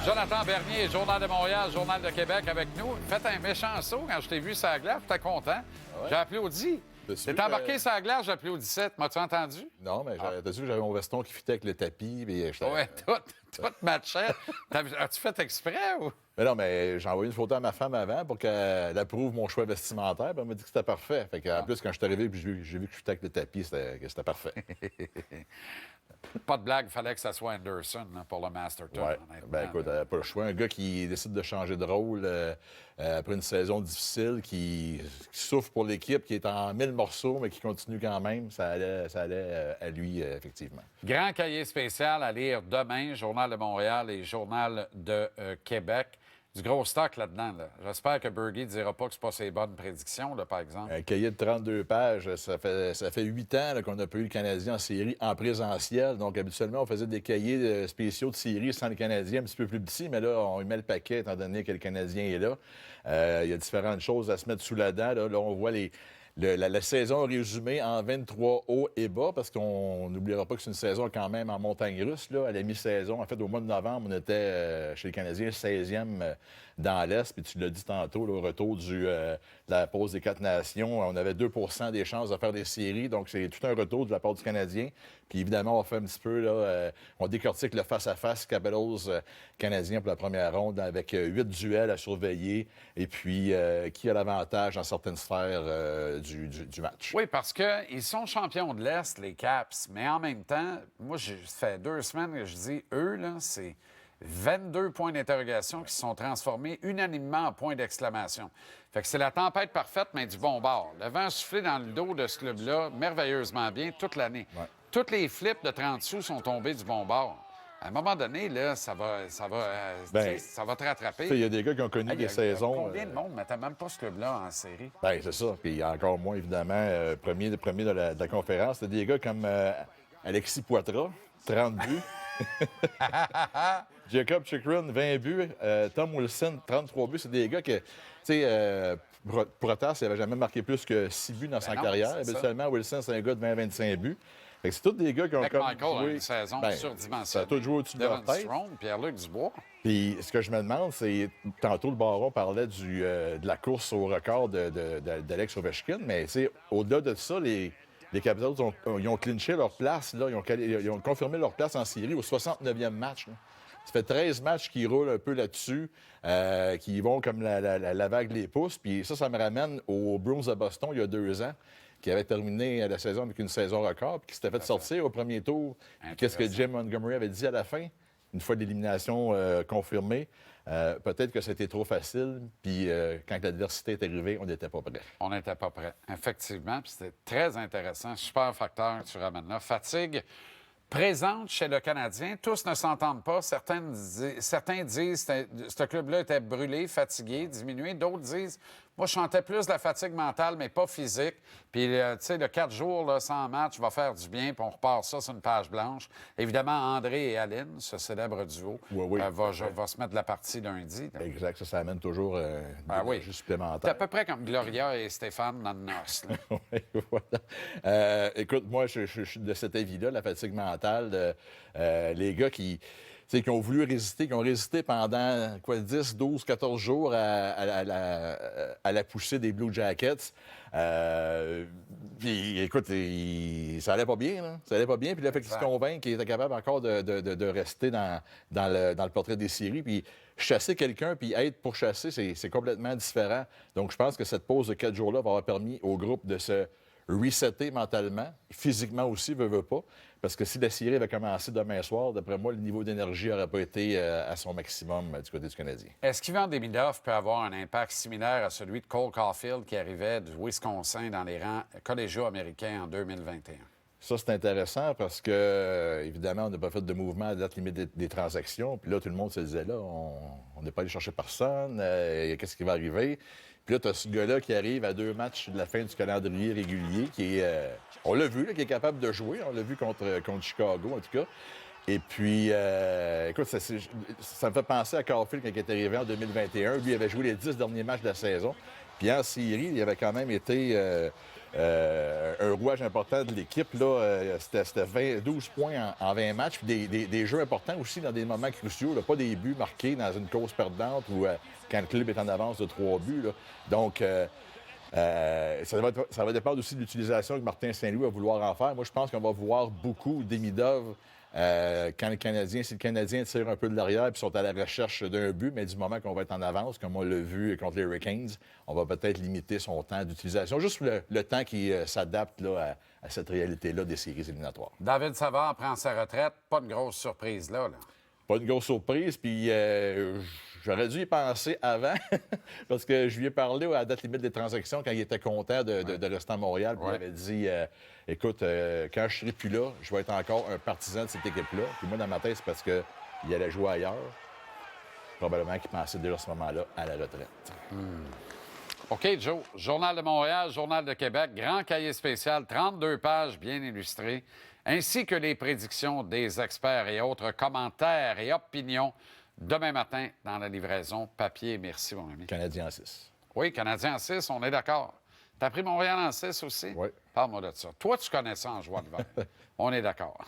Jonathan Bernier, Journal de Montréal, Journal de Québec avec nous. Faites un méchant saut quand je t'ai vu sur la glace. J'étais content. Ouais. J'ai applaudi. T'es embarqué sur la glace, j'applaudissais. M'as-tu entendu? Non, mais t'as vu que j'avais mon veston qui fitait avec le tapis. Puis Oui, tout matchait. As-tu fait exprès ou? Mais non, mais j'ai envoyé une photo à ma femme avant pour qu'elle approuve mon choix vestimentaire. Puis elle m'a dit que c'était parfait. Fait qu'en plus, quand je suis arrivé puis j'ai vu que je fitais avec le tapis, c'était parfait. Pas de blague, il fallait que ça soit Anderson là, pour le Masterton. Ouais. Ben écoute, pas le choix. Un gars qui décide de changer de rôle après une saison difficile, qui souffre pour l'équipe, qui est en 1000 morceaux, mais qui continue quand même, ça allait à lui, effectivement. Grand cahier spécial à lire demain, Journal de Montréal et Journal de Québec. Du gros stock là-dedans. Là. J'espère que Bergie ne dira pas que c'est pas ses bonnes prédictions, là, par exemple. Un cahier de 32 pages, ça fait 8 ans là, qu'on n'a pas eu le Canadien en série en présentiel. Donc, habituellement, on faisait des cahiers spéciaux de série sans le Canadien, un petit peu plus petit, mais là, on y met le paquet étant donné que le Canadien est là. Il y a différentes choses à se mettre sous la dent. Là, on voit la saison résumée en 23 hauts et bas, parce qu'on n'oubliera pas que c'est une saison quand même en montagne russe. Là, à la mi-saison, en fait, au mois de novembre, on était chez les Canadiens 16e dans l'Est. Puis tu l'as dit tantôt, là, au retour de la pause des 4 nations, on avait 2 des chances de faire des séries. Donc, c'est tout un retour de la part du Canadien. Puis évidemment, on fait un petit peu, là, on décortique le face-à-face Capitals-Canadien pour la première ronde avec 8 duels à surveiller. Et puis, qui a l'avantage dans certaines sphères du match. Oui, parce qu'ils sont champions de l'Est, les Caps, mais en même temps, moi, ça fait 2 semaines que je dis, eux, là, c'est 22 points d'interrogation qui se sont transformés unanimement en points d'exclamation. Fait que c'est la tempête parfaite, mais du bon bord. Le vent a soufflé dans le dos de ce club-là merveilleusement bien toute l'année. Ouais. Toutes les flips de 30 sous sont tombés du bon bord. À un moment donné, là, ça va te rattraper. Il y a des gars qui ont connu des saisons. Combien de monde mettait même pas ce club-là en série? Bien, c'est ça. Puis encore moins, évidemment, premier de la conférence. C'était des gars comme Alexis Poitras, 30 buts. Jacob Chychrun, 20 buts. Tom Wilson, 33 buts. C'est des gars que, tu sais, Protas, il n'avait jamais marqué plus que 6 buts dans sa carrière. Habituellement, Wilson, c'est un gars de 20-25 buts. Fait que c'est tous des gars qui ont comme Michael joué... a une saison surdimensionnée. Ça a tout joué au-dessus de leur tête. Pierre-Luc Dubois. Puis ce que je me demande, c'est... Tantôt, le Baron parlait de la course au record d'Alex Ovechkin, mais tu sais, au-delà de ça, les Capitals ils ont clinché leur place, là, ils ont confirmé leur place en série au 69e match. Là. Ça fait 13 matchs qui roulent un peu là-dessus, qui vont comme la vague les pousse. Puis ça me ramène aux Bruins de Boston il y a 2 ans, qui avait terminé la saison avec une saison record, puis qui s'était fait sortir au premier tour. Qu'est-ce que Jim Montgomery avait dit à la fin? Une fois l'élimination confirmée, peut-être que c'était trop facile, puis quand l'adversité est arrivée, on n'était pas prêt. On n'était pas prêt, effectivement, puis c'était très intéressant. Super facteur que tu ramènes là. Fatigue présente chez le Canadien. Tous ne s'entendent pas. Certains disent que ce club-là était brûlé, fatigué, diminué. D'autres disent, moi, je sentais plus de la fatigue mentale, mais pas physique. Puis, tu sais, le 4 jours là, sans match va faire du bien, puis on repart ça sur une page blanche. Évidemment, André et Aline, ce célèbre duo, va se mettre de la partie lundi. Là. Exact, ça amène toujours juste supplémentaire. C'est à peu près comme Gloria et Stéphane dans le noce. Oui, voilà. Écoute, moi, je suis de cet avis-là, la fatigue mentale. Les gars qui ont voulu résister, qui ont résisté pendant 10, 12, 14 jours à la poussée des Blue Jackets. Puis, écoute, ça allait pas bien, là. Ça allait pas bien. Puis là, fait qu'ils se convainquent qu'ils étaient capables encore de rester dans le portrait des séries. Puis chasser quelqu'un, puis être pour chasser, c'est complètement différent. Donc, je pense que cette pause de 4 jours-là va avoir permis au groupe de se resetter mentalement, physiquement aussi, veut pas. Parce que si la série avait commencé demain soir, d'après moi, le niveau d'énergie n'aurait pas été à son maximum du côté du Canadien. Est-ce qu'Ivan Demidov peut avoir un impact similaire à celui de Cole Caulfield qui arrivait du Wisconsin dans les rangs collégiaux américains en 2021? Ça, c'est intéressant parce que, évidemment, on n'a pas fait de mouvement à date limite des transactions. Puis là, tout le monde se disait, là, on n'est pas allé chercher personne. Qu'est-ce qui va arriver? Puis là, tu as ce gars-là qui arrive à 2 matchs de la fin du calendrier régulier, qui est, on l'a vu, là, qui est capable de jouer. On l'a vu contre Chicago, en tout cas. Et puis, écoute, ça me fait penser à Caulfield quand il est arrivé en 2021. Lui, il avait joué les 10 derniers matchs de la saison. Puis en série, il avait quand même été un rouage important de l'équipe. Là, c'était 12 points en 20 matchs. Puis des jeux importants aussi dans des moments cruciaux. Là, pas des buts marqués dans une course perdante ou quand le club est en avance de 3 buts. Là. Donc, ça va dépendre aussi de l'utilisation que Martin Saint-Louis va vouloir en faire. Moi, je pense qu'on va voir beaucoup d'Emidov quand si le Canadien tire un peu de l'arrière puis sont à la recherche d'un but, mais du moment qu'on va être en avance, comme on l'a vu contre les Hurricanes, on va peut-être limiter son temps d'utilisation, juste le temps qui s'adapte là, à cette réalité-là des séries éliminatoires. David Savard prend sa retraite. Pas de grosse surprise là. Pas une grosse surprise, puis j'aurais dû y penser avant, parce que je lui ai parlé à la date limite des transactions quand il était content de rester à Montréal, puis il avait dit écoute, quand je serai plus là, je vais être encore un partisan de cette équipe-là. Puis moi, dans ma tête, c'est parce qu'il allait jouer ailleurs. Probablement qu'il pensait déjà à ce moment-là à la retraite. OK, Joe. Journal de Montréal, Journal de Québec, grand cahier spécial, 32 pages bien illustrées, ainsi que les prédictions des experts et autres commentaires et opinions demain matin dans la livraison papier. Merci, mon ami. Canadien en 6. Oui, Canadien en 6, on est d'accord. T'as pris Montréal en 6 aussi? Oui. Parle-moi de ça. Toi, tu connais ça en joie de vert. On est d'accord.